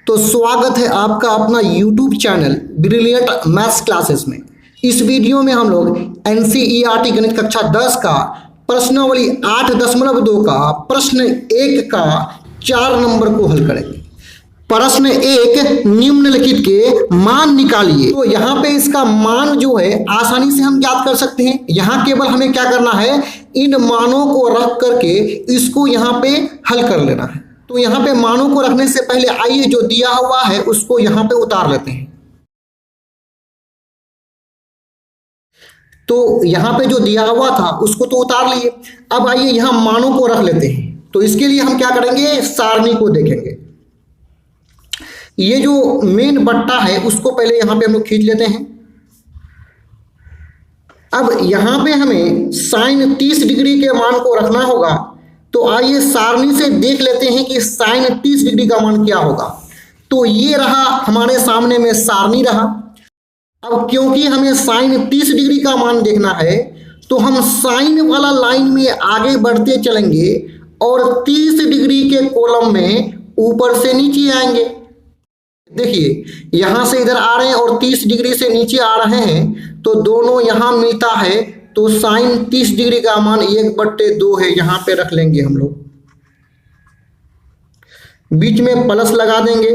तो स्वागत है आपका अपना YouTube channel brilliant maths classes में। इस वीडियो में हम लोग NCERT गणित कक्षा 10 का प्रश्नावली 8.2 का प्रश्न 1 का 4 नंबर को हल करेंगे। प्रश्न 1, निम्नलिखित के मान निकालिए। तो यहाँ पे इसका मान जो है आसानी से हम ज्ञात कर सकते हैं। यहाँ केवल हमें क्या करना है, इन मानों को रख करके इसको यहाँ पे हल कर लेना है। तो यहाँ पे मानों को रखने से पहले आइए जो दिया हुआ है उसको यहाँ पे उतार लेते हैं। तो यहाँ पे जो दिया हुआ था उसको तो उतार लिए। अब आइए यहाँ मानों को रख लेते हैं। तो इसके लिए हम क्या करेंगे, सारणी को देखेंगे। ये जो मेन बट्टा है उसको पहले यहाँ पे हम लोग खींच लेते हैं। अब यहाँ पे हमें साइन 30 डिग्री के मान को रखना होगा। तो आइए सारणी से देख लेते हैं कि साइन 30 डिग्री का मान क्या होगा। तो ये रहा हमारे सामने में सारणी रहा। अब क्योंकि हमें साइन 30 डिग्री का मान देखना है तो हम साइन वाला लाइन में आगे बढ़ते चलेंगे और 30 डिग्री के कॉलम में ऊपर से नीचे आएंगे। देखिए यहां से इधर आ रहे हैं और 30 डिग्री से नीचे आ रहे हैं तो दोनों यहां मिलता है। तो साइन 30 डिग्री का मान 1/2 है, यहां पे रख लेंगे हम लोग। बीच में प्लस लगा देंगे।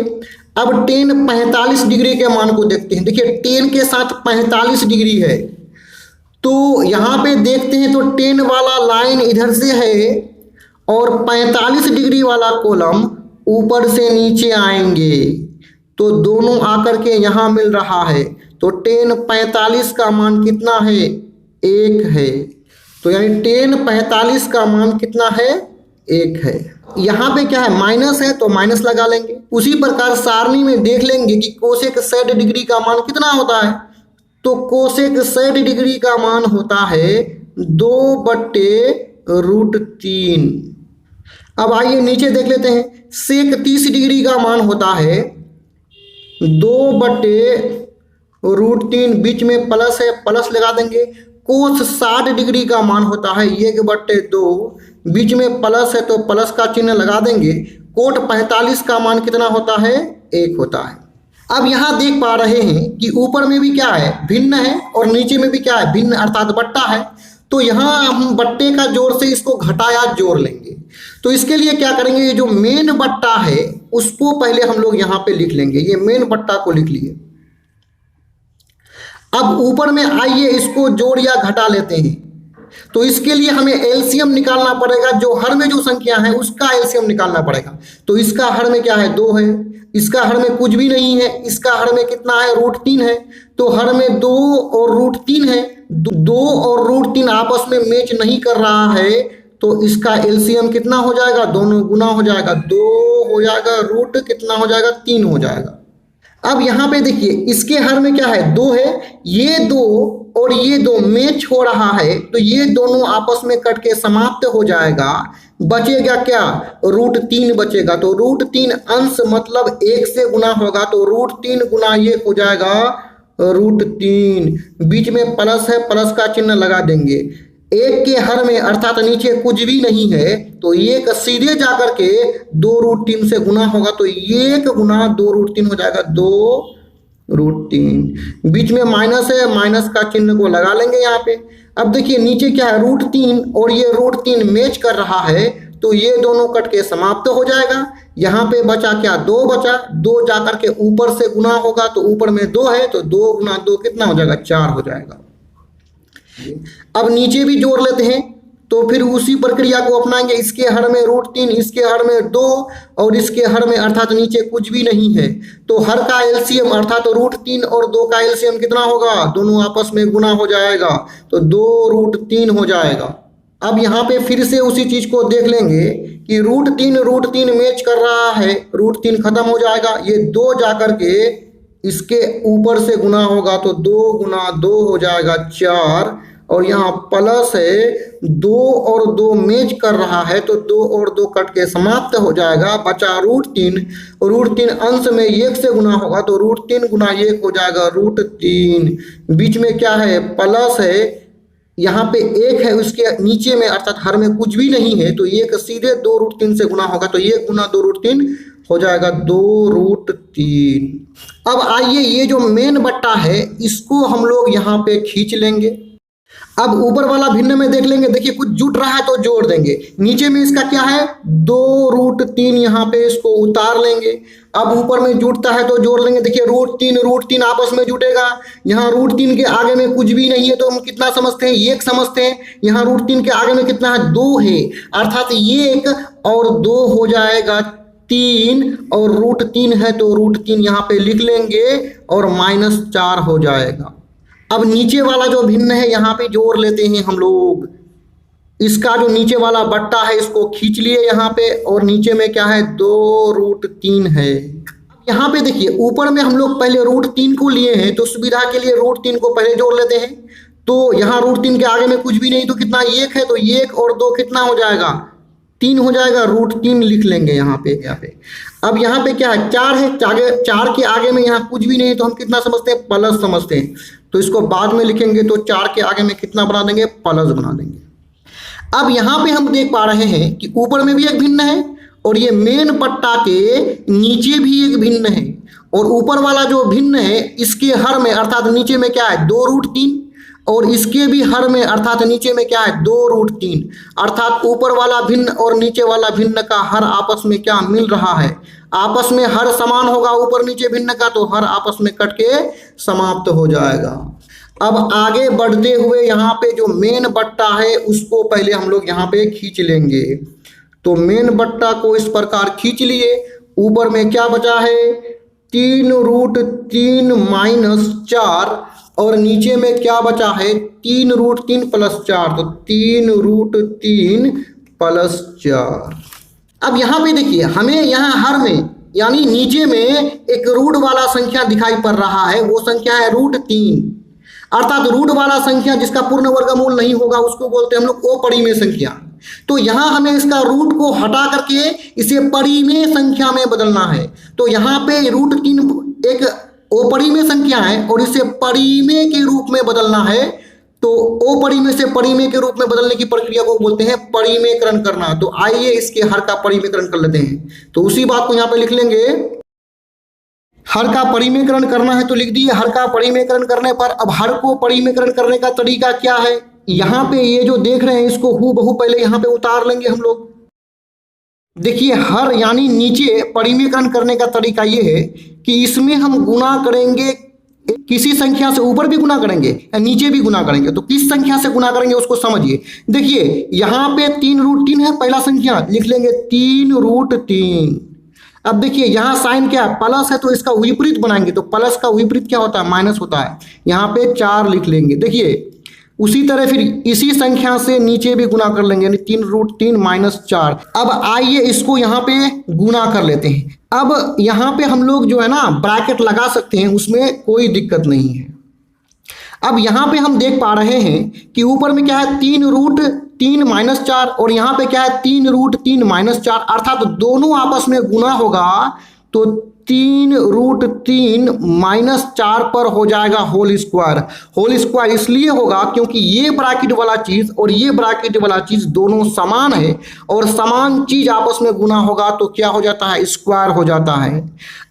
अब tan 45 डिग्री के मान को देखते हैं। देखिए tan के साथ 45 डिग्री है तो यहां पे देखते हैं तो tan वाला लाइन इधर से है और 45 डिग्री वाला कॉलम ऊपर से नीचे आएंगे तो दोनों आकर के यहां मिल रहा है। तो tan 45 का मान कितना है, 1 है। तो यानी tan 45 का मान कितना है, 1 है। यहाँ पे क्या है, माइनस है तो माइनस लगा लेंगे। उसी प्रकार सारणी में देख लेंगे कि कोसेक 60 डिग्री का मान कितना होता है। तो कोसेक 60 डिग्री का मान होता है 2/√3। अब आइए नीचे देख लेते हैं। सेक 30 डिग्री का मान होता है 2/√3। बीच में प्लस है, प्लस लगा देंगे। कोस 60 डिग्री का मान होता है 1/2। बीच में प्लस है तो प्लस का चिन्ह लगा देंगे। कोट 45 का मान कितना होता है, 1 होता है। अब यहाँ देख पा रहे हैं कि ऊपर में भी क्या है, भिन्न है और नीचे में भी क्या है, भिन्न अर्थात बट्टा है। तो यहाँ हम बट्टे का जोड़ से इसको घटाया जोड़ लेंगे। तो इसके लिए क्या करेंगे, ये जो मेन बट्टा है उसको पहले हम लोग यहाँ पे लिख लेंगे। ये मेन बट्टा को लिख लिए। अब ऊपर में आइए इसको जोड़ या घटा लेते हैं। तो इसके लिए हमें एलसीएम निकालना पड़ेगा। जो हर में जो संख्या है उसका एलसीएम निकालना पड़ेगा। तो इसका हर में क्या है, 2 है। इसका हर में कुछ भी नहीं है। इसका हर में कितना है, √3 है। तो हर में 2 और √3 है। 2 और √3 आपस में मैच नहीं कर रहा है तो इसका एलसीएम कितना हो जाएगा, दोनों गुना हो जाएगा। 2 हो जाएगा, रूट कितना हो जाएगा, 3 हो जाएगा। अब यहाँ पे देखिए इसके हर में क्या है, 2 है। ये 2 और ये 2 मैच हो रहा है तो ये दोनों आपस में कट के समाप्त हो जाएगा। बचेगा क्या, √3 बचेगा। तो √3 अंश मतलब 1 से गुना होगा तो √3 गुना 1 हो जाएगा √3। बीच में प्लस है, प्लस का चिन्ह लगा देंगे। 1 के हर में अर्थात नीचे कुछ भी नहीं है तो 1 सीधे जाकर के 2√3 से गुना होगा तो 1 गुना 2√3 हो जाएगा, 2√3। बीच में माइनस है, माइनस का चिन्ह को लगा लेंगे यहाँ पे। अब देखिए नीचे क्या है, √3 और ये √3 मैच कर रहा है तो ये दोनों कट के समाप्त हो जाएगा। यहाँ पे बचा क्या, 2 बचा। 2 जाकर के ऊपर से गुना होगा तो ऊपर में 2 है तो 2 गुना 2 कितना हो जाएगा, 4 हो जाएगा। अब नीचे भी जोड़ लेते हैं तो फिर उसी प्रक्रिया को अपनाएंगे। इसके हर में √3, इसके हर में 2 और इसके हर में अर्थात नीचे कुछ भी नहीं है तो हर का एलसीएम अर्थात √3 और 2 का एलसीएम कितना होगा, दोनों आपस में गुना हो जाएगा तो 2√3 हो जाएगा। अब यहाँ पे फिर से उसी चीज को देख लेंगे कि √3 मैच कर रहा है, √3 खत्म हो जाएगा। ये 2 जाकर के इसके ऊपर से गुना होगा तो 2 गुना 2 हो जाएगा, 4। और यहाँ प्लस है, 2 और 2 मैच कर रहा है तो 2 और 2 कट के समाप्त हो जाएगा। बचा √3 अंश में 1 से गुना होगा तो √3 गुना 1 हो जाएगा, √3। बीच में क्या है, प्लस है। यहाँ पे 1 है, उसके नीचे में अर्थात हर में कुछ भी नहीं है तो 1 सीधे 2√3 से गुना होगा तो 1 गुना 2√3 हो जाएगा 2√3। अब आइए ये जो मेन बट्टा है इसको हम लोग यहाँ पे खींच लेंगे। अब ऊपर वाला भिन्न में देख लेंगे, देखिए कुछ जुट रहा है तो जोड़ देंगे। नीचे में इसका क्या है 2√3, यहाँ पे इसको उतार लेंगे। अब ऊपर में जुटता है तो जोड़ लेंगे। देखिए √3 आपस में जुटेगा। यहाँ √3 के आगे में कुछ भी नहीं है तो हम कितना समझते हैं 1 समझते हैं। यहाँ √3 के आगे में कितना है 2 है, अर्थात 1 और 2 हो जाएगा 3, और √3 है तो √3 यहाँ पे लिख लेंगे और -4 हो जाएगा। अब नीचे वाला जो भिन्न है यहाँ पे जोड़ लेते हैं हम लोग। इसका जो नीचे वाला बट्टा है इसको खींच लिए यहाँ पे, और नीचे में क्या है 2√3 है। यहाँ पे देखिए ऊपर में हम लोग पहले √3 को लिए हैं तो सुविधा के लिए √3 को पहले जोड़ लेते हैं। तो यहाँ √3 के आगे में कुछ भी नहीं तो कितना 1 है, तो 1 और 2 कितना हो जाएगा 3 हो जाएगा, √3 लिख लेंगे यहाँ पे। अब यहाँ पे क्या है 4 है, 4 के आगे में यहाँ कुछ भी नहीं है तो हम कितना समझते हैं प्लस समझते हैं, तो इसको बाद में लिखेंगे तो 4 के आगे में कितना बना देंगे प्लस बना देंगे। अब यहाँ पे हम देख पा रहे हैं कि ऊपर में भी एक भिन्न है और ये मेन पट्टा के नीचे भी एक भिन्न है, और ऊपर वाला जो भिन्न है इसके हर में अर्थात नीचे में क्या है 2√3, और इसके भी हर में अर्थात नीचे में क्या है 2√3, अर्थात ऊपर वाला भिन्न और नीचे वाला भिन्न का हर आपस में क्या मिल रहा है, आपस में हर समान होगा ऊपर नीचे भिन्न का, तो हर आपस में कट के समाप्त हो जाएगा। अब आगे बढ़ते हुए यहाँ पे जो मेन बट्टा है उसको पहले हम लोग यहाँ पे खींच लेंगे। तो मेन बट्टा को इस प्रकार खींच लिए। ऊपर में क्या बचा है 3√3 -4, और नीचे में क्या बचा है 3√3 + 4, तो 3√3 + 4। अब यहाँ पे देखिए हमें यहाँ हर में यानी नीचे में एक रूट वाला संख्या दिखाई पड़ रहा है, वो संख्या है √3, अर्थात रूट वाला संख्या जिसका पूर्ण वर्गमूल नहीं होगा उसको बोलते हैं हम लोग अपरिमेय संख्या। तो यहाँ हमें इसका रूट को हटा करके इसे परिमेय संख्या में बदलना है। तो यहाँ पे √3 एक अपरिमेय संख्या है और इसे परिमेय के रूप में बदलना है। तो अपरिमेय से परिमेय के रूप में बदलने की प्रक्रिया को बोलते हैं परिमेयकरण करना। तो आइए इसके हर का परिमेयकरण कर लेते हैं। तो उसी बात को यहाँ पे लिख लेंगे, हर का परिमेयकरण करना है तो लिख दिए हर का परिमेयकरण करने पर। अब हर को परिमेयकरण करने का तरीका क्या है, यहाँ पे ये जो देख रहे हैं इसको हूबहू पहले यहाँ पे उतार लेंगे हम लोग। देखिए हर यानी नीचे परिमेयकरण करने का तरीका ये है कि इसमें हम गुना करेंगे, किसी संख्या से ऊपर भी गुना करेंगे या नीचे भी गुना करेंगे। तो किस संख्या से गुना करेंगे उसको समझिए। देखिए यहाँ पे 3√3 है, पहला संख्या लिख लेंगे 3√3। अब देखिए यहाँ साइन क्या है प्लस है तो इसका विपरीत बनाएंगे, तो प्लस का विपरीत क्या होता है माइनस होता है। यहाँ पे 4 लिख लेंगे। देखिए उसी तरह फिर इसी संख्या से नीचे भी गुना कर लेंगे यानी 3√3 -4। अब आइए इसको यहाँ पे गुना कर लेते हैं। अब यहाँ पे हम लोग जो है ना ब्रैकेट लगा सकते हैं, उसमें कोई दिक्कत नहीं है। अब यहाँ पे हम देख पा रहे हैं कि ऊपर में क्या है 3√3 -4 और यहाँ पे क्या है 3√3 -4, अर्थात दोनों आपस में गुना होगा तो 3√3 -4 पर हो जाएगा होल स्क्वायर। होल स्क्वायर इसलिए होगा क्योंकि ये ब्रैकेट वाला चीज और ये ब्रैकेट वाला चीज दोनों समान है, और समान चीज आपस में गुना होगा तो क्या हो जाता है स्क्वायर हो जाता है।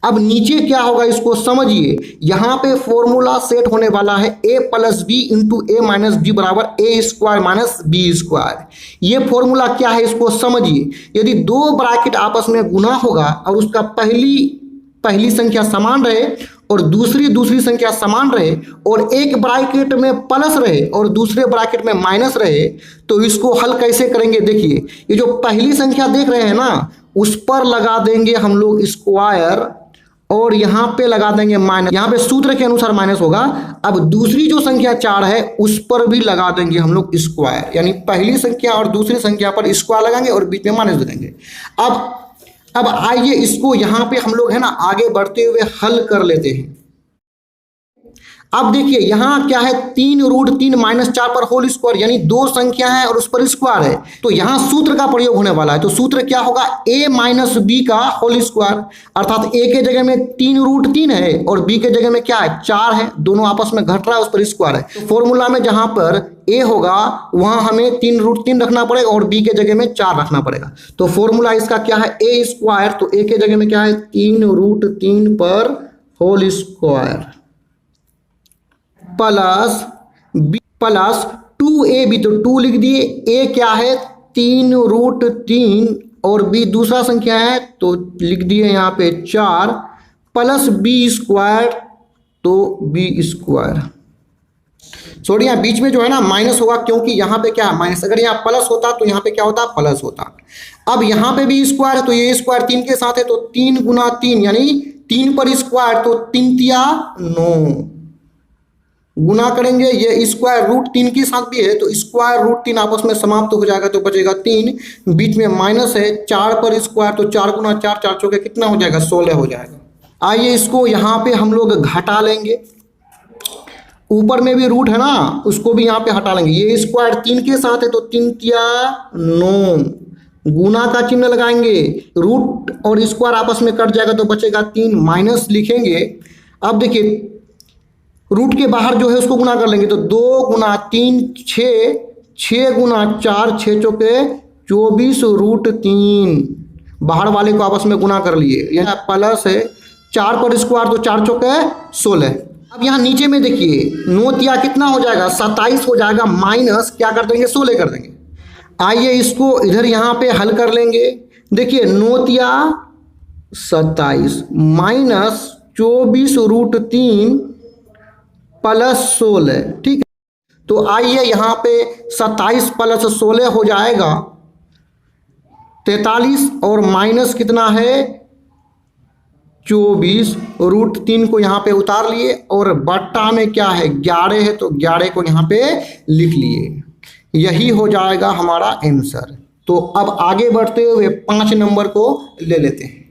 अब नीचे क्या होगा इसको समझिए। यहाँ पे फॉर्मूला सेट होने वाला है a + b × a - b = a² - b²। ये फॉर्मूला क्या है इसको समझिए। यदि दो ब्रैकेट आपस में गुना होगा और उसका पहली संख्या समान रहे और दूसरी संख्या समान रहे और एक ब्रैकेट में प्लस रहे और दूसरे ब्रैकेट में माइनस रहे, तो इसको हल कैसे करेंगे। देखिए ये जो पहली संख्या देख रहे हैं ना उस पर लगा देंगे हम लोग स्क्वायर और यहाँ पे लगा देंगे माइनस, यहाँ पे सूत्र के अनुसार माइनस होगा। अब दूसरी जो संख्या 4 है उस पर भी लगा देंगे हम लोग स्क्वायर, यानी पहली संख्या और दूसरी संख्या पर स्क्वायर लगाएंगे और बीच में माइनस देंगे। अब आइए इसको यहाँ पे हम लोग है ना आगे बढ़ते हुए हल कर लेते हैं। अब देखिए यहाँ क्या है 3√3 -4 पर होल स्क्वायर, यानी दो संख्या है और उस पर स्क्वायर है, तो यहाँ सूत्र का प्रयोग होने वाला है। तो सूत्र क्या होगा a - b का होल स्क्वायर, अर्थात a के जगह में 3√3 है और b के जगह में क्या है 4 है, दोनों आपस में घट रहा है उस पर स्क्वायर है। तो फॉर्मूला में जहाँ पर ए होगा वहाँ हमें 3√3 रखना पड़ेगा और बी के जगह में 4 रखना पड़ेगा। तो फॉर्मूला इसका क्या है, ए स्क्वायर, तो ए के जगह में क्या है 3√3 पर whole square plus b plus 2ab, तो 2 लिख दिए, ए क्या है 3√3 और बी दूसरा संख्या है तो लिख दिए यहाँ पे 4 प्लस बी स्क्वायर, तो बी स्क्वायर सॉरी यहाँ बीच में जो है ना माइनस होगा क्योंकि यहाँ पे क्या है माइनस, अगर यहाँ प्लस होता तो यहाँ पे क्या होता प्लस होता। अब यहाँ पे भी स्क्वायर है तो ये स्क्वायर 3 के साथ है तो 3 गुना 3 यानी 3 पर स्क्वायर, तो 3 तिया 9 गुना करेंगे, ये स्क्वायर √3 के साथ भी है तो स्क्वायर √3 आपस में समाप्त हो जाएगा तो बचेगा 3, बीच में माइनस है 4 पर स्क्वायर, तो 4 गुना 4 4 चौके कितना हो जाएगा 16 हो जाएगा। आइए इसको यहाँ पे हम लोग घटा लेंगे, ऊपर में भी रूट है ना उसको भी यहाँ पे हटा लेंगे, ये स्क्वायर 3 के साथ है तो 3 तिया 9 गुना का चिन्ह लगाएंगे, रूट और स्क्वायर आपस में कट जाएगा तो बचेगा 3, माइनस लिखेंगे। अब देखिए रूट के बाहर जो है उसको गुना कर लेंगे तो 2 गुना 3 6, 6 गुना 4 6 चौके 24√3, बाहर वाले को आपस में गुना कर लिए, यह प्लस है 4 पर स्क्वायर तो 4 चौके 16। अब यहाँ नीचे में देखिए 9 तिया कितना हो जाएगा 27 हो जाएगा, माइनस क्या कर देंगे 16 कर देंगे। आइए इसको इधर यहाँ पे हल कर लेंगे, देखिए 9 तिया 27 माइनस 24√3 प्लस 16, ठीक है। तो आइए यहाँ पे 27 प्लस 16 हो जाएगा 43 और माइनस कितना है 24√3 को यहाँ पे उतार लिए और बट्टा में क्या है 11 है तो 11 को यहाँ पे लिख लिए, यही हो जाएगा हमारा आंसर। तो अब आगे बढ़ते हुए 5 नंबर को ले लेते हैं।